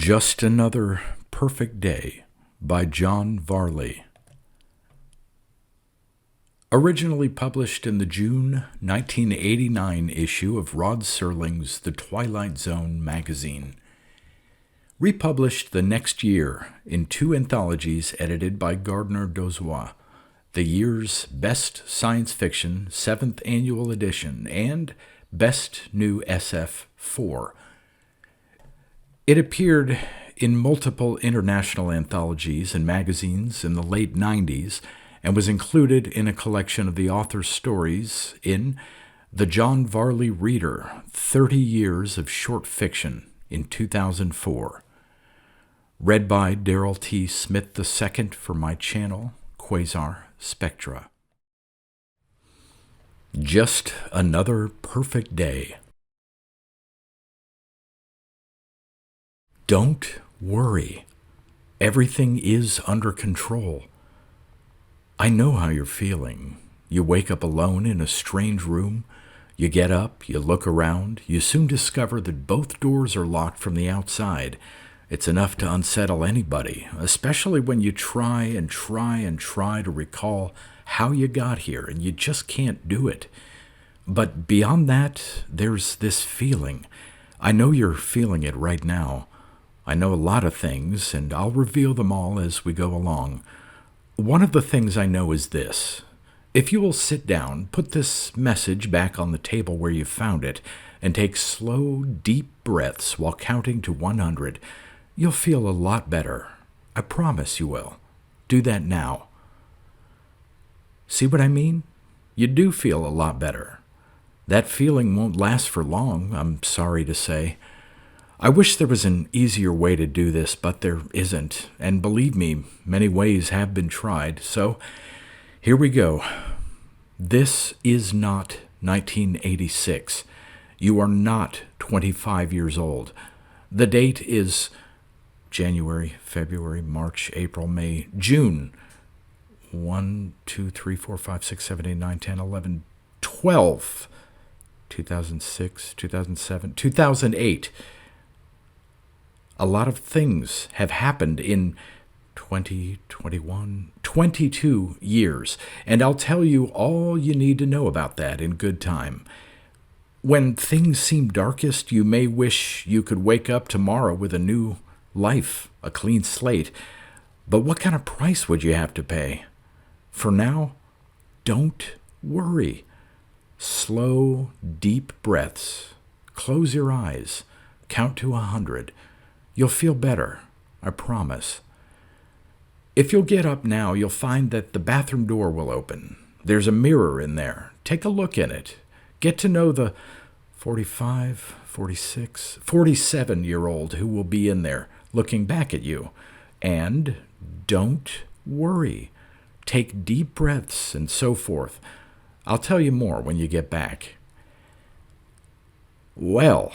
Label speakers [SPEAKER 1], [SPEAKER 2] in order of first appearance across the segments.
[SPEAKER 1] Just Another Perfect Day by John Varley. Originally published in the June 1989 issue of Rod Serling's The Twilight Zone magazine. Republished the next year in two anthologies edited by Gardner Dozois, the year's Best Science Fiction 7th Annual Edition and Best New SF 4. It appeared in multiple international anthologies and magazines in the late 90s and was included in a collection of the author's stories in The John Varley Reader, 30 Years of Short Fiction in 2004. Read by Darrell T. Smith II for my channel, Quasar Spectra. Just Another Perfect Day. Don't worry. Everything is under control. I know how you're feeling. You wake up alone in a strange room. You get up, you look around. You soon discover that both doors are locked from the outside. It's enough to unsettle anybody, especially when you try to recall how you got here, and you just can't do it. But beyond that, there's this feeling. I know you're feeling it right now. I know a lot of things, and I'll reveal them all as we go along. One of the things I know is this. If you will sit down, put this message back on the table where you found it, and take slow, deep breaths while counting to 100, you'll feel a lot better. I promise you will. Do that now. See what I mean? You do feel a lot better. That feeling won't last for long, I'm sorry to say. I wish there was an easier way to do this, but there isn't. And believe me, many ways have been tried. So, here we go. This is not 1986. You are not 25 years old. The date is January, February, March, April, May, June. 1, 2, 3, 4, 5, 6, 7, 8, 9, 10, 11, 12. 2006, 2007, 2008. A lot of things have happened in 2021, 22 years, and I'll tell you all you need to know about that in good time. When things seem darkest, you may wish you could wake up tomorrow with a new life, a clean slate. But what kind of price would you have to pay? For now, don't worry. Slow, deep breaths. Close your eyes. Count to 100. You'll feel better, I promise. If you'll get up now, you'll find that the bathroom door will open. There's a mirror in there. Take a look in it. Get to know the 45, 46, 47-year-old who will be in there looking back at you. And don't worry. Take deep breaths and so forth. I'll tell you more when you get back. Well,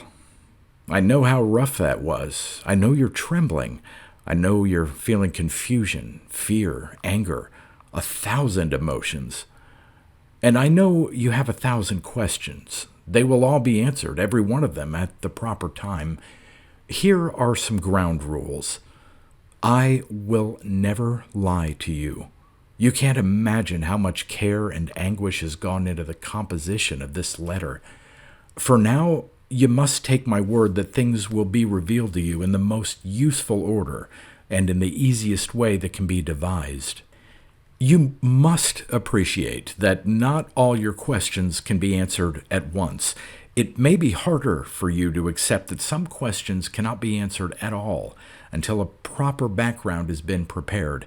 [SPEAKER 1] I know how rough that was. I know you're trembling. I know you're feeling confusion, fear, anger, 1,000 emotions. And I know you have 1,000 questions. They will all be answered, every one of them, at the proper time. Here are some ground rules. I will never lie to you. You can't imagine how much care and anguish has gone into the composition of this letter. For now, you must take my word that things will be revealed to you in the most useful order and in the easiest way that can be devised. You must appreciate that not all your questions can be answered at once. It may be harder for you to accept that some questions cannot be answered at all until a proper background has been prepared.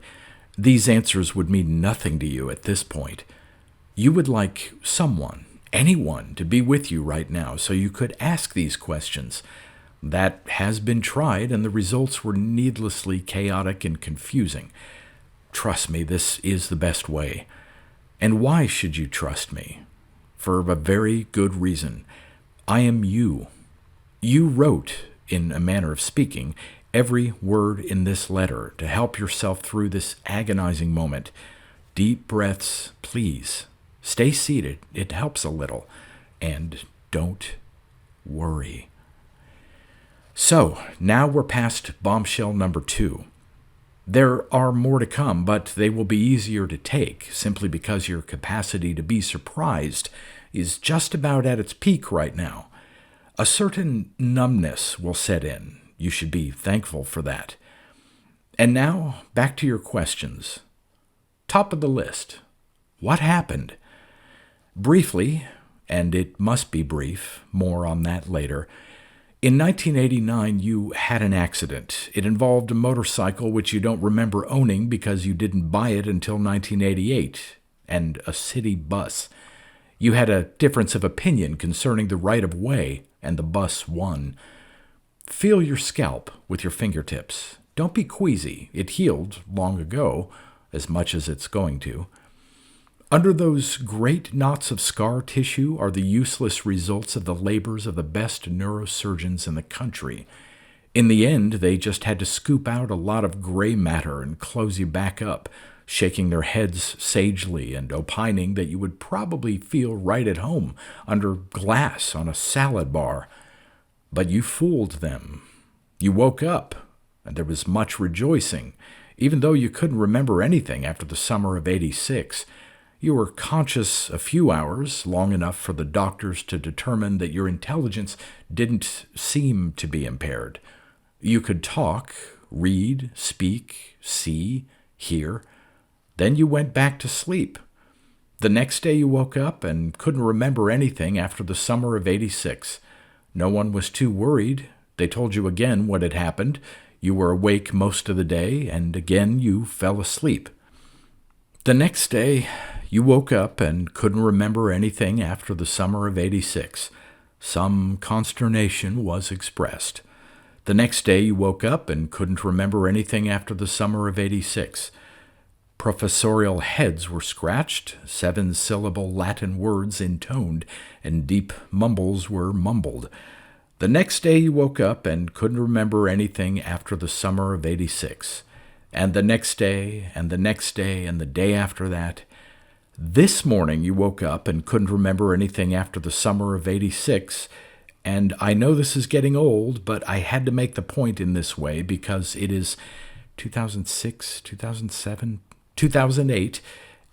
[SPEAKER 1] These answers would mean nothing to you at this point. You would like someone, anyone, to be with you right now so you could ask these questions. That has been tried, and the results were needlessly chaotic and confusing. Trust me, this is the best way. And why should you trust me? For a very good reason. I am you. You wrote, in a manner of speaking, every word in this letter to help yourself through this agonizing moment. Deep breaths, please. Stay seated. It helps a little. And don't worry. So, now we're past bombshell number 2. There are more to come, but they will be easier to take, simply because your capacity to be surprised is just about at its peak right now. A certain numbness will set in. You should be thankful for that. And now, back to your questions. Top of the list. What happened? Briefly, and it must be brief, more on that later, in 1989 you had an accident. It involved a motorcycle which you don't remember owning because you didn't buy it until 1988, and a city bus. You had a difference of opinion concerning the right of way, and the bus won. Feel your scalp with your fingertips. Don't be queasy. It healed long ago, as much as it's going to. Under those great knots of scar tissue are the useless results of the labors of the best neurosurgeons in the country. In the end, they just had to scoop out a lot of gray matter and close you back up, shaking their heads sagely and opining that you would probably feel right at home under glass on a salad bar. But you fooled them. You woke up, and there was much rejoicing, even though you couldn't remember anything after the summer of '86. You were conscious a few hours, long enough for the doctors to determine that your intelligence didn't seem to be impaired. You could talk, read, speak, see, hear. Then you went back to sleep. The next day you woke up and couldn't remember anything after the summer of '86. No one was too worried. They told you again what had happened. You were awake most of the day, and again you fell asleep. The next day, you woke up and couldn't remember anything after the summer of '86. Some consternation was expressed. The next day, you woke up and couldn't remember anything after the summer of '86. Professorial heads were scratched, 7-syllable Latin words intoned, and deep mumbles were mumbled. The next day, you woke up and couldn't remember anything after the summer of '86. And the next day, and the next day, and the day after that. This morning you woke up and couldn't remember anything after the summer of '86, and I know this is getting old, but I had to make the point in this way because it is 2006, 2007, 2008,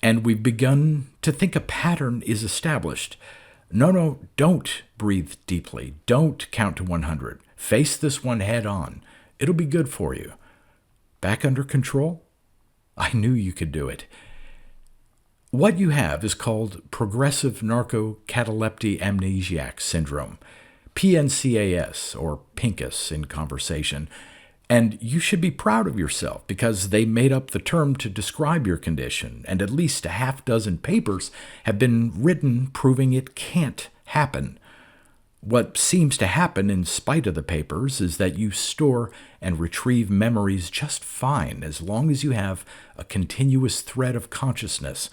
[SPEAKER 1] and we've begun to think a pattern is established. No, don't breathe deeply. Don't count to 100. Face this one head on. It'll be good for you. Back under control? I knew you could do it. What you have is called progressive narcocataleptic amnesiac syndrome, PNCAS, or PINCUS in conversation, and you should be proud of yourself because they made up the term to describe your condition, and at least a half dozen papers have been written proving it can't happen. What seems to happen in spite of the papers is that you store and retrieve memories just fine as long as you have a continuous thread of consciousness,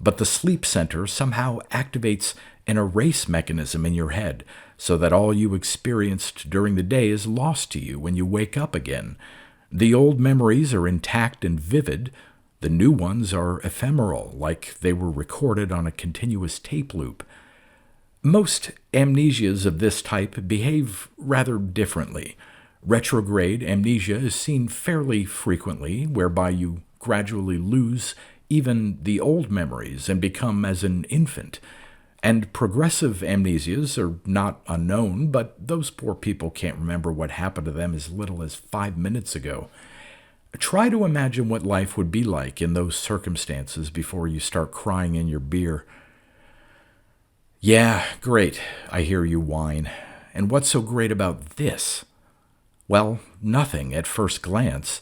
[SPEAKER 1] but the sleep center somehow activates an erase mechanism in your head so that all you experienced during the day is lost to you when you wake up again. The old memories are intact and vivid. The new ones are ephemeral, like they were recorded on a continuous tape loop. Most amnesias of this type behave rather differently. Retrograde amnesia is seen fairly frequently, whereby you gradually lose even the old memories and become as an infant. And progressive amnesias are not unknown, but those poor people can't remember what happened to them as little as 5 minutes ago. Try to imagine what life would be like in those circumstances before you start crying in your beer. Yeah, great, I hear you whine. And what's so great about this? Well, nothing at first glance.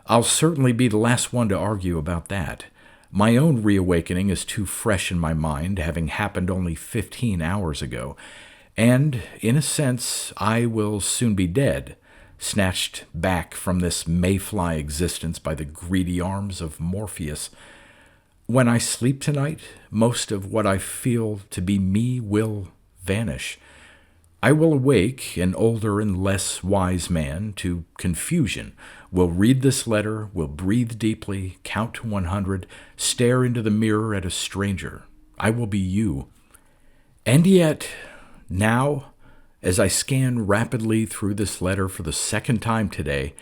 [SPEAKER 1] I'll certainly be the last one to argue about that. My own reawakening is too fresh in my mind, having happened only 15 hours ago. And, in a sense, I will soon be dead, snatched back from this mayfly existence by the greedy arms of Morpheus. When I sleep tonight, most of what I feel to be me will vanish. I will awake, an older and less wise man, to confusion, will read this letter, will breathe deeply, count to 100, stare into the mirror at a stranger. I will be you. And yet, now, As I scan rapidly through this letter for the second time today,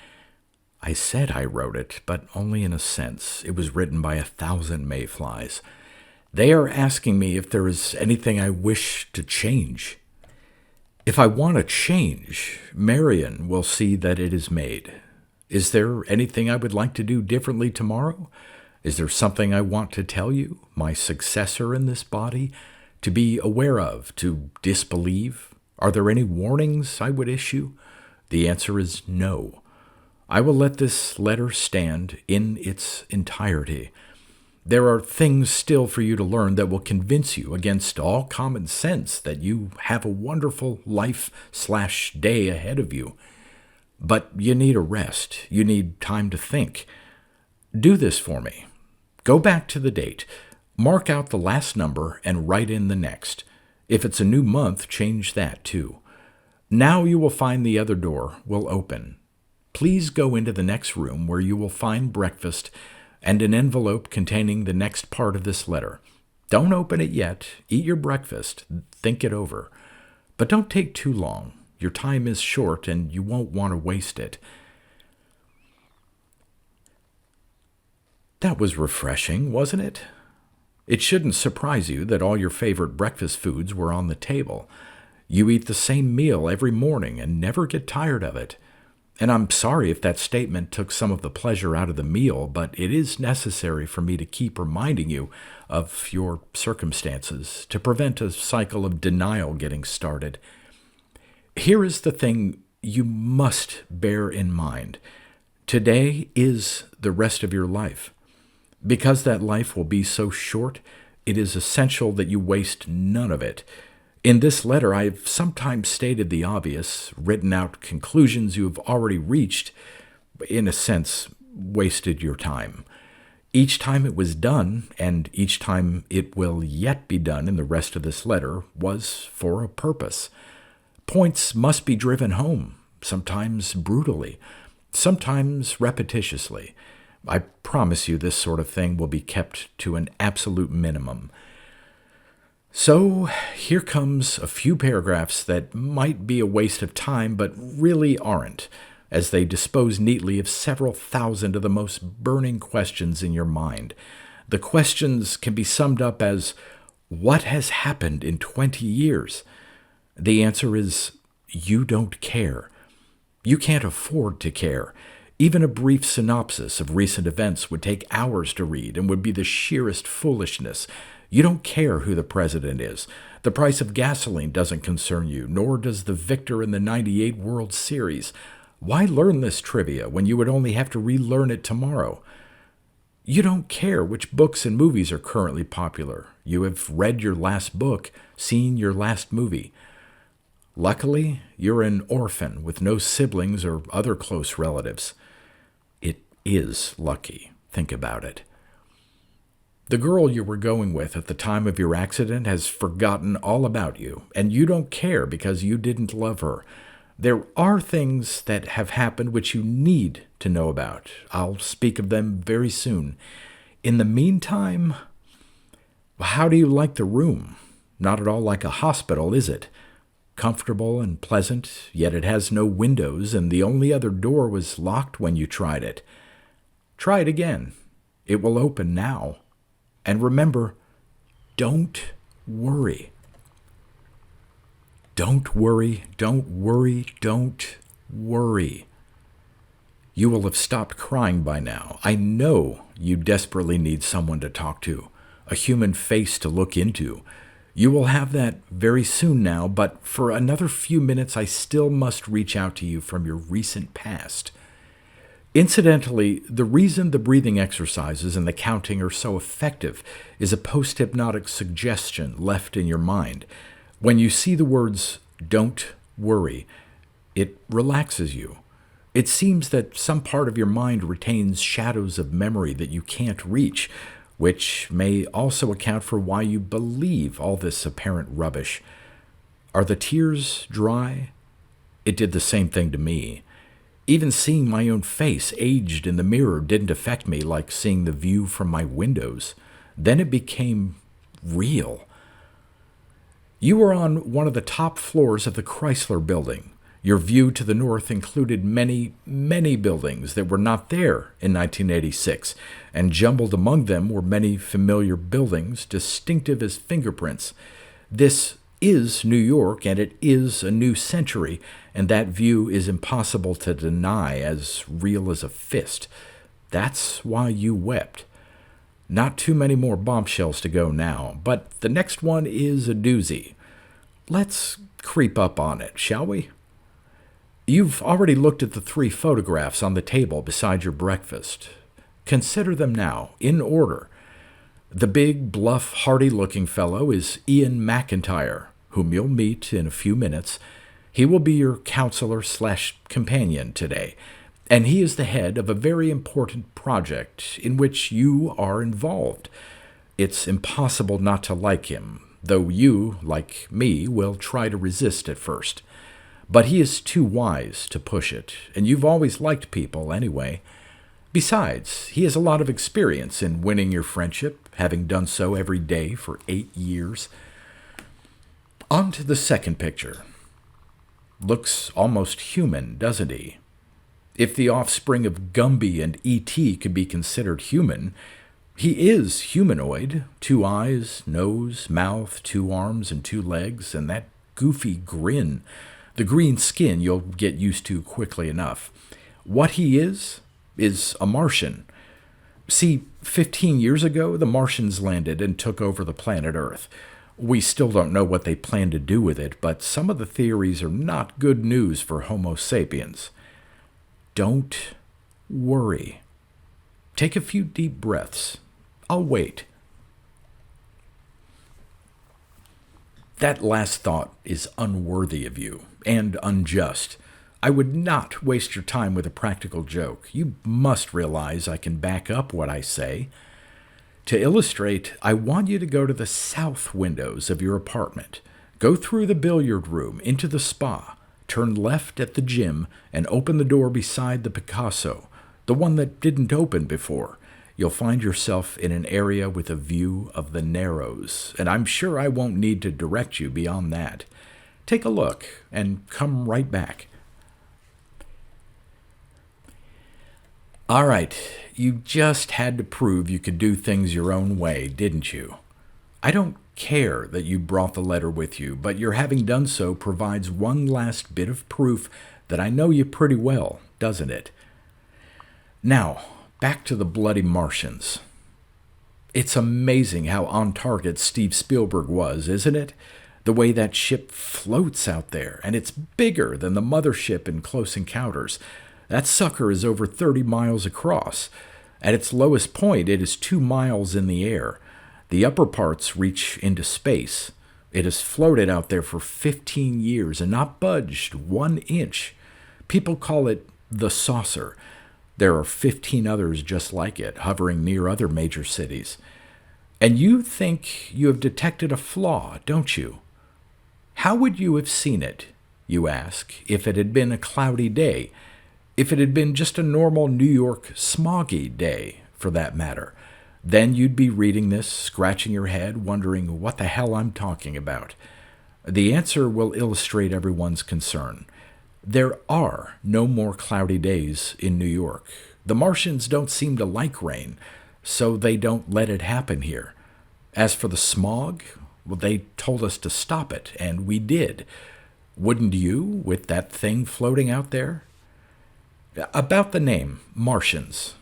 [SPEAKER 1] I said I wrote it, but only in a sense. It was written by 1,000 mayflies. They are asking me if there is anything I wish to change. If I want to change, Marion will see that it is made. Is there anything I would like to do differently tomorrow? Is there something I want to tell you, my successor in this body, to be aware of, to disbelieve? Are there any warnings I would issue? The answer is no. I will let this letter stand in its entirety. There are things still for you to learn that will convince you against all common sense that you have a wonderful life/day ahead of you. But you need a rest. You need time to think. Do this for me. Go back to the date. Mark out the last number and write in the next. If it's a new month, change that too. Now you will find the other door will open. Please go into the next room where you will find breakfast and an envelope containing the next part of this letter. Don't open it yet. Eat your breakfast. Think it over. But don't take too long. Your time is short and you won't want to waste it. That was refreshing, wasn't it? It shouldn't surprise you that all your favorite breakfast foods were on the table. You eat the same meal every morning and never get tired of it. And I'm sorry if that statement took some of the pleasure out of the meal, but it is necessary for me to keep reminding you of your circumstances to prevent a cycle of denial getting started. Here is the thing you must bear in mind. Today is the rest of your life. Because that life will be so short, it is essential that you waste none of it. In this letter, I have sometimes stated the obvious, written out conclusions you have already reached, in a sense, wasted your time. Each time it was done, and each time it will yet be done in the rest of this letter, was for a purpose. Points must be driven home, sometimes brutally, sometimes repetitiously. I promise you this sort of thing will be kept to an absolute minimum. So here comes a few paragraphs that might be a waste of time, but really aren't, as they dispose neatly of several thousand of the most burning questions in your mind. The questions can be summed up as, what has happened in 20 years? The answer is, you don't care. You can't afford to care. Even a brief synopsis of recent events would take hours to read and would be the sheerest foolishness. You don't care who the president is. The price of gasoline doesn't concern you, nor does the victor in the '98 World Series. Why learn this trivia when you would only have to relearn it tomorrow? You don't care which books and movies are currently popular. You have read your last book, seen your last movie. Luckily, you're an orphan with no siblings or other close relatives. It is lucky. Think about it. The girl you were going with at the time of your accident has forgotten all about you, and you don't care because you didn't love her. There are things that have happened which you need to know about. I'll speak of them very soon. In the meantime, how do you like the room? Not at all like a hospital, is it? Comfortable and pleasant, yet it has no windows, and the only other door was locked when you tried it. Try it again. It will open now. And remember, don't worry. Don't worry, don't worry, don't worry. You will have stopped crying by now. I know you desperately need someone to talk to, a human face to look into. You will have that very soon now, but for another few minutes I still must reach out to you from your recent past. Incidentally, the reason the breathing exercises and the counting are so effective is a post-hypnotic suggestion left in your mind. When you see the words, "don't worry," it relaxes you. It seems that some part of your mind retains shadows of memory that you can't reach, which may also account for why you believe all this apparent rubbish. Are the tears dry? It did the same thing to me. Even seeing my own face aged in the mirror didn't affect me like seeing the view from my windows. Then it became real. You were on one of the top floors of the Chrysler Building. Your view to the north included many, many buildings that were not there in 1986, and jumbled among them were many familiar buildings, distinctive as fingerprints. This is New York, and it is a new century, and that view is impossible to deny, as real as a fist. That's why you wept. Not too many more bombshells to go now, but the next one is a doozy. Let's creep up on it, shall we? You've already looked at the 3 photographs on the table beside your breakfast. Consider them now, in order. The big, bluff, hearty-looking fellow is Ian McIntyre, whom you'll meet in a few minutes. He will be your counselor/companion today, and he is the head of a very important project in which you are involved. It's impossible not to like him, though you, like me, will try to resist at first. But he is too wise to push it, and you've always liked people anyway. Besides, he has a lot of experience in winning your friendship, having done so every day for 8 years. On to the second picture. Looks almost human, doesn't he? If the offspring of Gumby and E.T. could be considered human, he is humanoid. 2 eyes, nose, mouth, 2 arms and 2 legs, and that goofy grin. The green skin you'll get used to quickly enough. What he is a Martian. See, 15 years ago, the Martians landed and took over the planet Earth. We still don't know what they plan to do with it, but some of the theories are not good news for Homo sapiens. Don't worry. Take a few deep breaths. I'll wait. That last thought is unworthy of you and unjust. I would not waste your time with a practical joke. You must realize I can back up what I say. To illustrate, I want you to go to the south windows of your apartment. Go through the billiard room into the spa, turn left at the gym, and open the door beside the Picasso, the one that didn't open before. You'll find yourself in an area with a view of the Narrows, and I'm sure I won't need to direct you beyond that. Take a look and come right back. All right, you just had to prove you could do things your own way, didn't you? I don't care that you brought the letter with you, but your having done so provides one last bit of proof that I know you pretty well, doesn't it? Now, back to the bloody Martians. It's amazing how on target Steve Spielberg was, isn't it? The way that ship floats out there, and it's bigger than the mothership in Close Encounters. That sucker is over 30 miles across. At its lowest point, it is 2 miles in the air. The upper parts reach into space. It has floated out there for 15 years and not budged 1 inch. People call it the saucer. There are 15 others just like it, hovering near other major cities. And you think you have detected a flaw, don't you? How would you have seen it, you ask, if it had been a cloudy day? If it had been just a normal New York smoggy day, for that matter? Then you'd be reading this, scratching your head, wondering what the hell I'm talking about. The answer will illustrate everyone's concern. There are no more cloudy days in New York. The Martians don't seem to like rain, so they don't let it happen here. As for the smog, well, they told us to stop it, and we did. Wouldn't you, with that thing floating out there? About the name, Martians.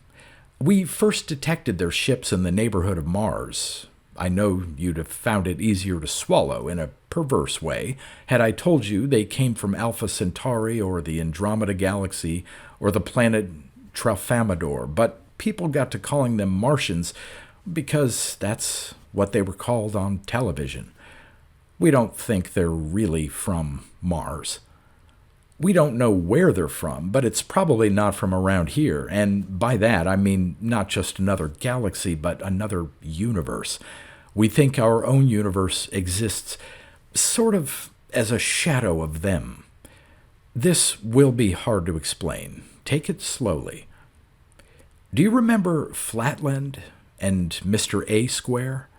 [SPEAKER 1] We first detected their ships in the neighborhood of Mars. I know you'd have found it easier to swallow in a perverse way had I told you they came from Alpha Centauri or the Andromeda Galaxy or the planet Tralfamadore, but people got to calling them Martians because that's what they were called on television. We don't think they're really from Mars. We don't know where they're from, but it's probably not from around here, and by that I mean not just another galaxy, but another universe. We think our own universe exists sort of as a shadow of them. This will be hard to explain. Take it slowly. Do you remember Flatland and Mr. A Square?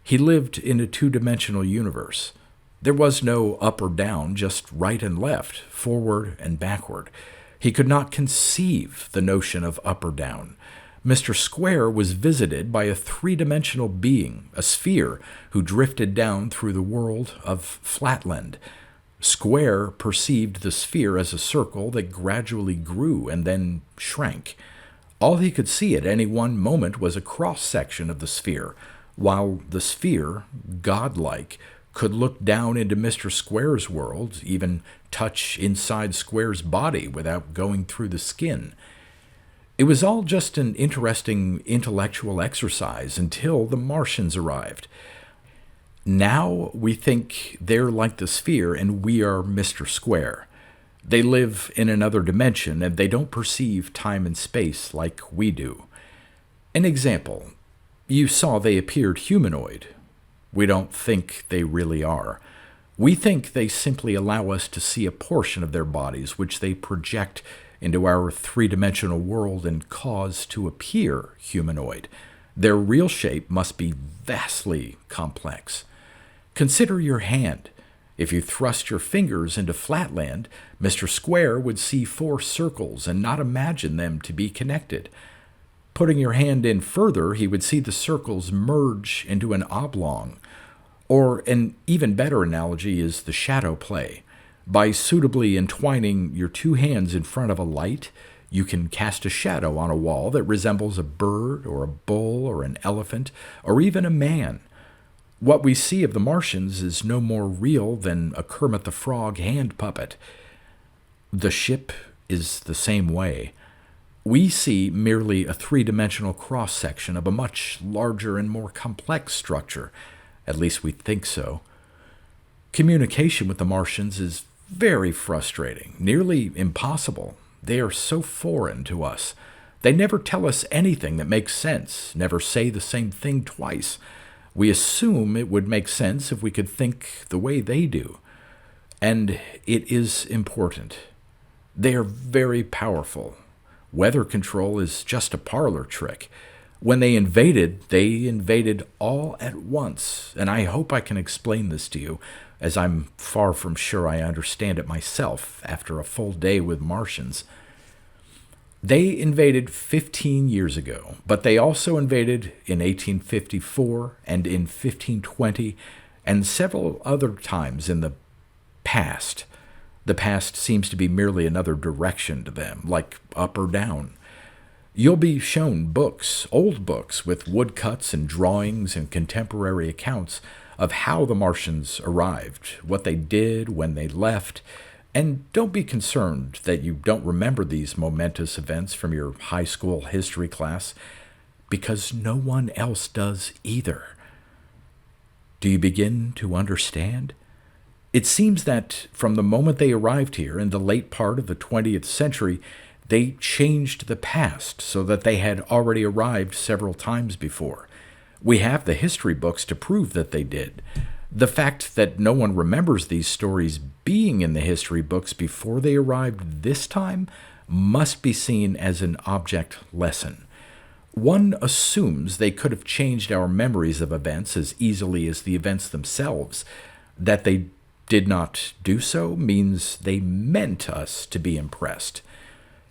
[SPEAKER 1] He lived in a 2-dimensional universe. There was no up or down, just right and left, forward and backward. He could not conceive the notion of up or down. Mr. Square was visited by a three-dimensional being, a sphere, who drifted down through the world of Flatland. Square perceived the sphere as a circle that gradually grew and then shrank. All he could see at any one moment was a cross-section of the sphere, while the sphere, godlike, could look down into Mr. Square's world, even touch inside Square's body without going through the skin. It was all just an interesting intellectual exercise until the Martians arrived. Now we think they're like the sphere and we are Mr. Square. They live in another dimension and they don't perceive time and space like we do. An example, you saw they appeared humanoid. We don't think they really are. We think they simply allow us to see a portion of their bodies which they project into our three-dimensional world and cause to appear humanoid. Their real shape must be vastly complex. Consider your hand. If you thrust your fingers into Flatland, Mr. Square would see 4 circles and not imagine them to be connected. Putting your hand in further, he would see the circles merge into an oblong. Or an even better analogy is the shadow play. By suitably entwining your 2 hands in front of a light, you can cast a shadow on a wall that resembles a bird or a bull or an elephant or even a man. What we see of the Martians is no more real than a Kermit the Frog hand puppet. The ship is the same way. We see merely a 3-dimensional cross-section of a much larger and more complex structure. At least we think so. Communication with the Martians is very frustrating, nearly impossible. They are so foreign to us. They never tell us anything that makes sense, never say the same thing twice. We assume it would make sense if we could think the way they do. And it is important. They are very powerful. Weather control is just a parlor trick. When they invaded all at once, and I hope I can explain this to you, as I'm far from sure I understand it myself after a full day with Martians. They invaded 15 years ago, but they also invaded in 1854 and in 1520 and several other times in the past. The past seems to be merely another direction to them, like up or down. You'll be shown books, old books, with woodcuts and drawings and contemporary accounts of how the Martians arrived, what they did when they left, and don't be concerned that you don't remember these momentous events from your high school history class, because no one else does either. Do you begin to understand? It seems that from the moment they arrived here in the late part of the 20th century, they changed the past so that they had already arrived several times before. We have the history books to prove that they did. The fact that no one remembers these stories being in the history books before they arrived this time must be seen as an object lesson. One assumes they could have changed our memories of events as easily as the events themselves. That they did not do so means they meant us to be impressed.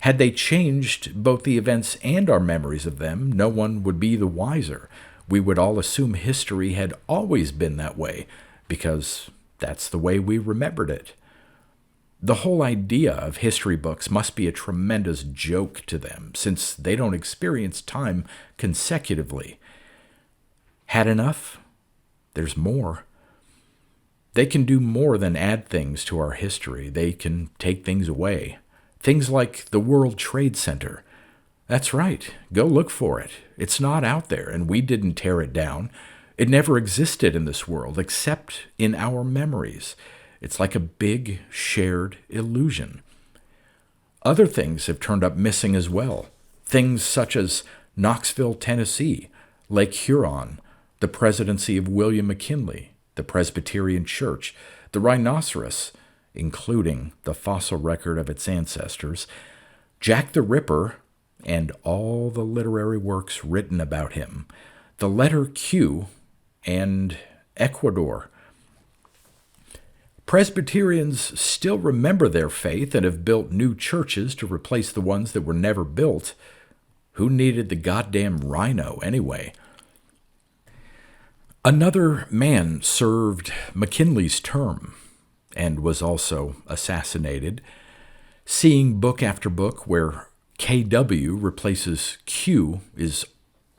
[SPEAKER 1] Had they changed both the events and our memories of them, no one would be the wiser. We would all assume history had always been that way, because that's the way we remembered it. The whole idea of history books must be a tremendous joke to them, since they don't experience time consecutively. Had enough? There's more. They can do more than add things to our history. They can take things away. Things like the World Trade Center. That's right. Go look for it. It's not out there, and we didn't tear it down. It never existed in this world, except in our memories. It's like a big, shared illusion. Other things have turned up missing as well. Things such as Knoxville, Tennessee, Lake Huron, the presidency of William McKinley, the Presbyterian Church, the rhinoceros, including the fossil record of its ancestors, Jack the Ripper, and all the literary works written about him, the letter Q, and Ecuador. Presbyterians still remember their faith and have built new churches to replace the ones that were never built. Who needed the goddamn rhino anyway? Another man served McKinley's term and was also assassinated. Seeing book after book where KW replaces Q is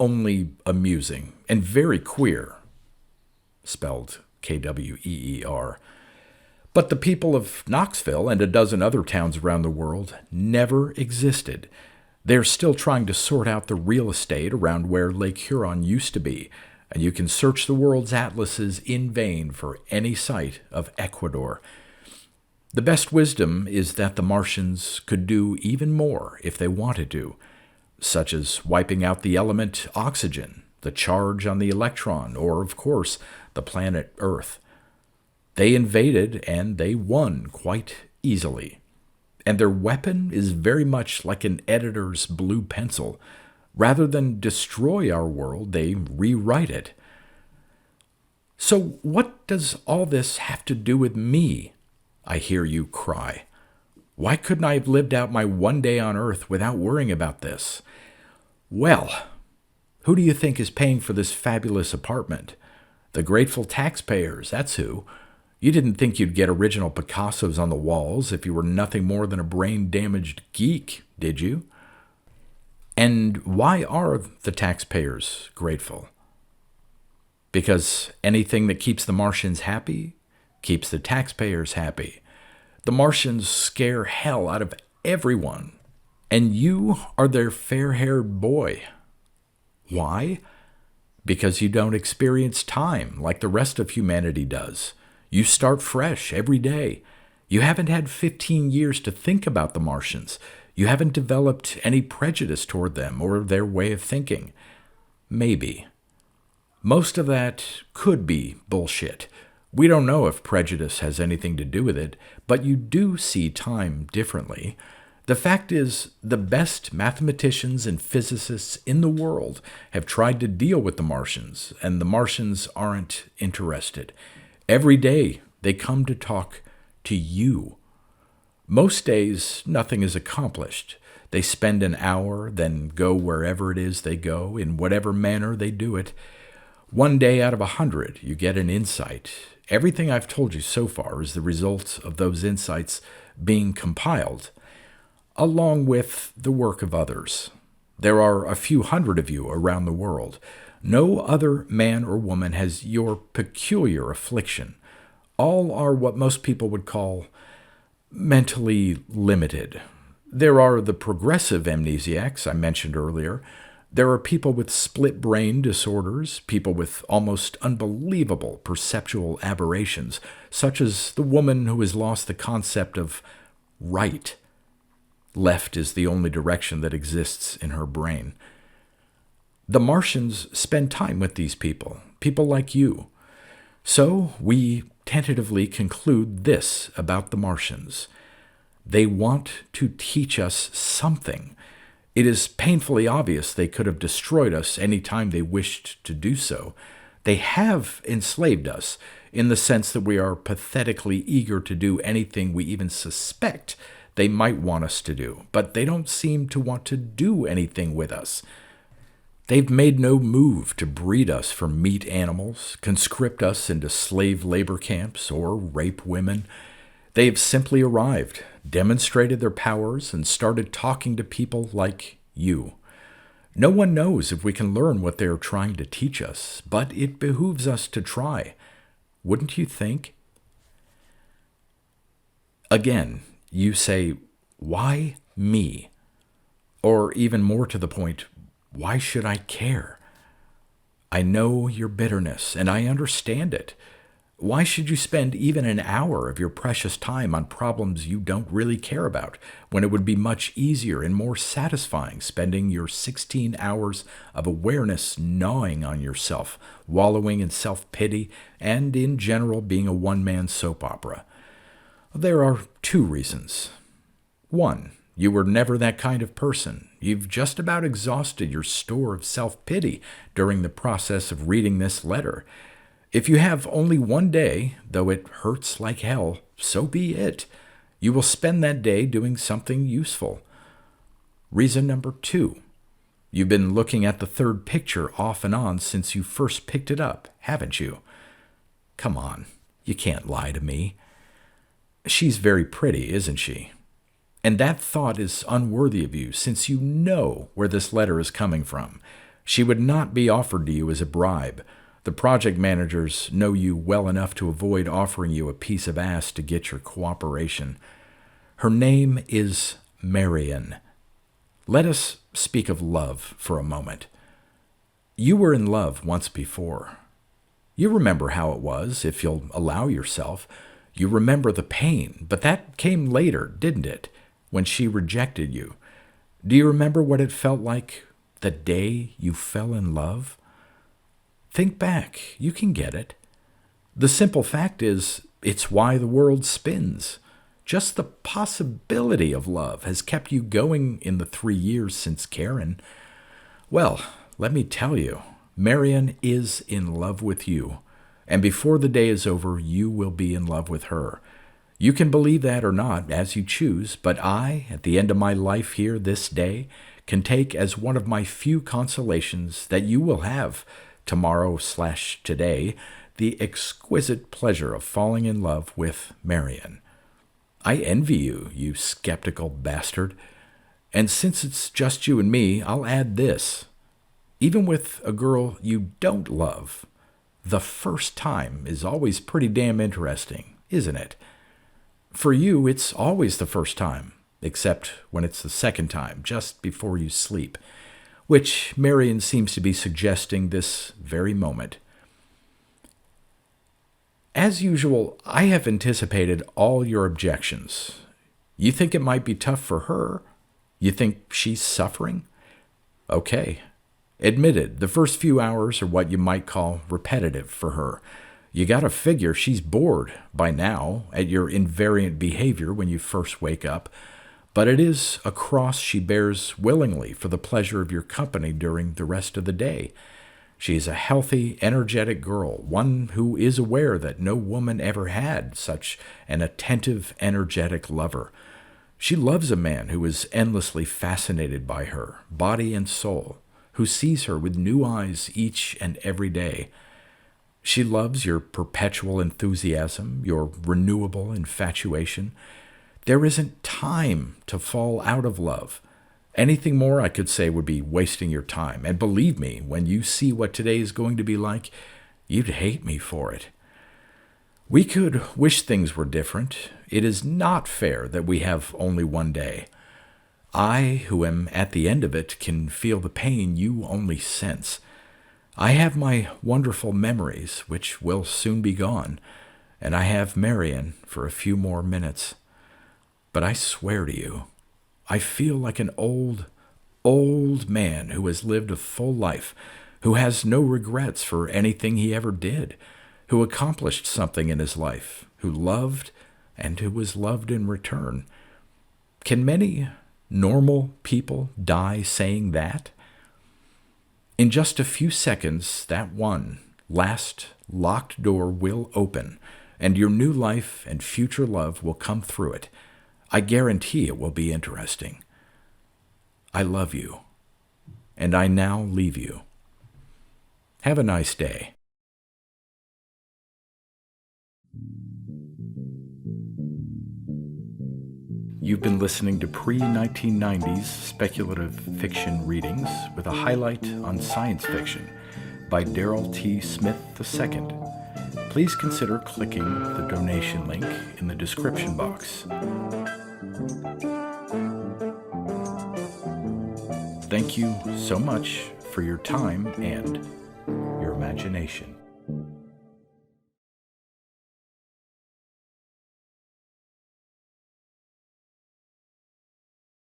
[SPEAKER 1] only amusing and very queer, spelled KWEER. But the people of Knoxville and a dozen other towns around the world never existed. They're still trying to sort out the real estate around where Lake Huron used to be, and you can search the world's atlases in vain for any site of Ecuador. The best wisdom is that the Martians could do even more if they wanted to, such as wiping out the element oxygen, the charge on the electron, or, of course, the planet Earth. They invaded and they won quite easily. And their weapon is very much like an editor's blue pencil. Rather than destroy our world, they rewrite it. So what does all this have to do with me? I hear you cry. Why couldn't I have lived out my one day on Earth without worrying about this? Well, who do you think is paying for this fabulous apartment? The grateful taxpayers, that's who. You didn't think you'd get original Picassos on the walls if you were nothing more than a brain-damaged geek, did you? And why are the taxpayers grateful? Because anything that keeps the Martians happy keeps the taxpayers happy. The Martians scare hell out of everyone, and you are their fair-haired boy. Why? Because you don't experience time like the rest of humanity does. You start fresh every day. You haven't had 15 years to think about the Martians. You haven't developed any prejudice toward them or their way of thinking. Maybe. Most of that could be bullshit. We don't know if prejudice has anything to do with it, but you do see time differently. The fact is, the best mathematicians and physicists in the world have tried to deal with the Martians, and the Martians aren't interested. Every day, they come to talk to you. Most days, nothing is accomplished. They spend an hour, then go wherever it is they go, in whatever manner they do it. One day out of 100, you get an insight. Everything I've told you so far is the result of those insights being compiled, along with the work of others. There are a few hundred of you around the world. No other man or woman has your peculiar affliction. All are what most people would call mentally limited. There are the progressive amnesiacs I mentioned earlier. There are people with split brain disorders, people with almost unbelievable perceptual aberrations, such as the woman who has lost the concept of right. Left is the only direction that exists in her brain. The Martians spend time with these people, people like you. So we tentatively conclude this about the Martians. They want to teach us something. It is painfully obvious they could have destroyed us any time they wished to do so. They have enslaved us in the sense that we are pathetically eager to do anything we even suspect they might want us to do, but they don't seem to want to do anything with us. They've made no move to breed us for meat animals, conscript us into slave labor camps, or rape women. They have simply arrived, demonstrated their powers, and started talking to people like you. No one knows if we can learn what they are trying to teach us, but it behooves us to try. Wouldn't you think? Again, you say, why me? Or even more to the point, why should I care? I know your bitterness, and I understand it. Why should you spend even an hour of your precious time on problems you don't really care about, when it would be much easier and more satisfying spending your 16 hours of awareness gnawing on yourself, wallowing in self-pity, and in general being a one-man soap opera? There are two reasons. One, you were never that kind of person. You've just about exhausted your store of self-pity during the process of reading this letter. If you have only one day, though it hurts like hell, so be it. You will spend that day doing something useful. Reason number 2. You've been looking at the third picture off and on since you first picked it up, haven't you? Come on, you can't lie to me. She's very pretty, isn't she? And that thought is unworthy of you, since you know where this letter is coming from. She would not be offered to you as a bribe. The project managers know you well enough to avoid offering you a piece of ass to get your cooperation. Her name is Marion. Let us speak of love for a moment. You were in love once before. You remember how it was, if you'll allow yourself. You remember the pain, but that came later, didn't it, when she rejected you? Do you remember what it felt like the day you fell in love? Think back. You can get it. The simple fact is, it's why the world spins. Just the possibility of love has kept you going in the 3 years since Karen. Well, let me tell you, Marion is in love with you, and before the day is over, you will be in love with her. You can believe that or not, as you choose, but I, at the end of my life here this day, can take as one of my few consolations that you will have tomorrow/today the exquisite pleasure of falling in love with Marion. I envy you, you skeptical bastard. And since it's just you and me, I'll add this. Even with a girl you don't love, the first time is always pretty damn interesting, isn't it? For you, it's always the first time, except when it's the second time, just before you sleep, which Marion seems to be suggesting this very moment. As usual, I have anticipated all your objections. You think it might be tough for her? You think she's suffering? Okay. Admitted, the first few hours are what you might call repetitive for her. You gotta figure she's bored by now at your invariant behavior when you first wake up, but it is a cross she bears willingly for the pleasure of your company during the rest of the day. She is a healthy, energetic girl, one who is aware that no woman ever had such an attentive, energetic lover. She loves a man who is endlessly fascinated by her, body and soul, who sees her with new eyes each and every day. She loves your perpetual enthusiasm, your renewable infatuation. There isn't time to fall out of love. Anything more I could say would be wasting your time. And believe me, when you see what today is going to be like, you'd hate me for it. We could wish things were different. It is not fair that we have only one day. I, who am at the end of it, can feel the pain you only sense. I have my wonderful memories, which will soon be gone, and I have Marion for a few more minutes. But I swear to you, I feel like an old man who has lived a full life, who has no regrets for anything he ever did, who accomplished something in his life, who loved and who was loved in return. Can many normal people die saying that? In just a few seconds, that one last locked door will open, and your new life and future love will come through it. I guarantee it will be interesting. I love you, and I now leave you. Have a nice day. You've been listening to pre-1990s speculative fiction readings with a highlight on science fiction by Darrell T. Smith II. Please consider clicking the donation link in the description box. Thank you so much for your time and your imagination.